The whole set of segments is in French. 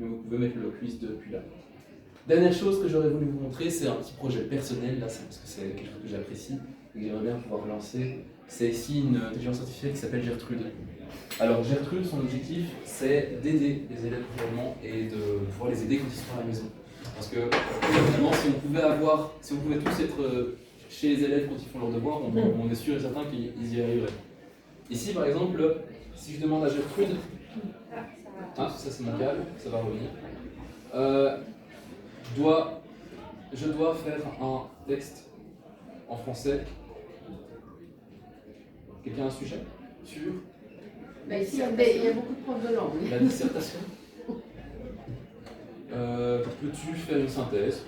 mais vous pouvez mettre le quiz depuis là. Dernière chose que j'aurais voulu vous montrer, c'est un petit projet personnel, là c'est parce que c'est quelque chose que j'apprécie et que j'aimerais bien pouvoir lancer. C'est ici une intelligence artificielle qui s'appelle Gertrude. Alors Gertrude, son objectif, c'est d'aider les élèves vraiment et de pouvoir les aider quand ils sont à la maison. Parce que finalement, si on pouvait tous être chez les élèves quand ils font leurs devoirs, on est sûr et certain qu'ils y arriveraient. Ici, par exemple, si je demande à Gertrude, ah, ça c'est mon câble, ça va revenir. Je dois faire un texte en français. Quelqu'un a un sujet sur Ici, il y a beaucoup de profs de langue. la dissertation. Peux-tu faire une synthèse?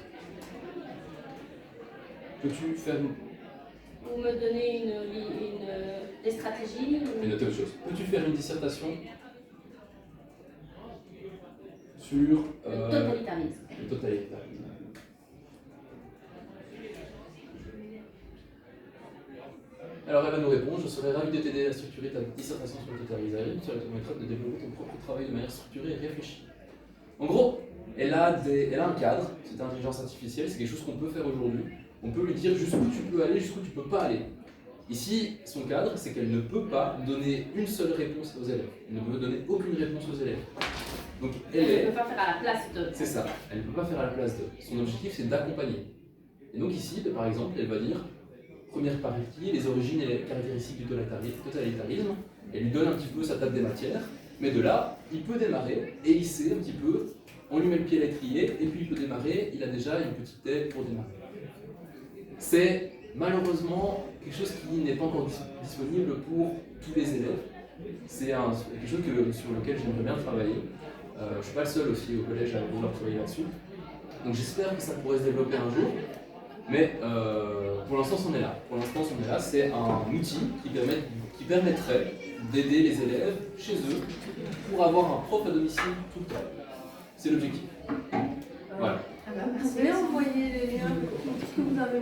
Peux-tu faire Vous me donnez des stratégies et noter autre chose. Peux-tu faire une dissertation sur Le totalitarisme. le totalitarisme? Alors elle va nous répondre: je serais ravi de t'aider à structurer ta dissertation sur le totalitarisme, cela te permettra de développer ton propre travail de manière structurée et réfléchie. En gros, elle a un cadre, cette intelligence artificielle, c'est quelque chose qu'on peut faire aujourd'hui. On peut lui dire jusqu'où tu peux aller, jusqu'où tu peux pas aller. Ici, son cadre, c'est qu'elle ne peut pas donner une seule réponse aux élèves. Elle ne peut donner aucune réponse aux élèves. Donc Elle ne peut pas faire à la place de. c'est ça, elle ne peut pas faire à la place de. Son objectif, c'est d'accompagner. Et donc ici, par exemple, elle va dire, première partie, les origines et les caractéristiques du totalitarisme. Elle lui donne un petit peu sa table des matières, mais de là, il peut démarrer, et il sait un petit peu, on lui met le pied à l'étrier, et puis il peut démarrer, il a déjà une petite aide pour démarrer. C'est malheureusement quelque chose qui n'est pas encore disponible pour tous les élèves. C'est quelque chose sur lequel j'aimerais bien travailler. Je ne suis pas le seul aussi au collège à vouloir travailler là-dessus. Donc j'espère que ça pourrait se développer un jour. Mais pour l'instant, c'en est là. Pour l'instant, c'en est là. C'est un outil qui permettrait d'aider les élèves chez eux pour avoir un prof à domicile tout le temps. C'est l'objectif. Voilà. Vous pouvez envoyer les liens que vous avez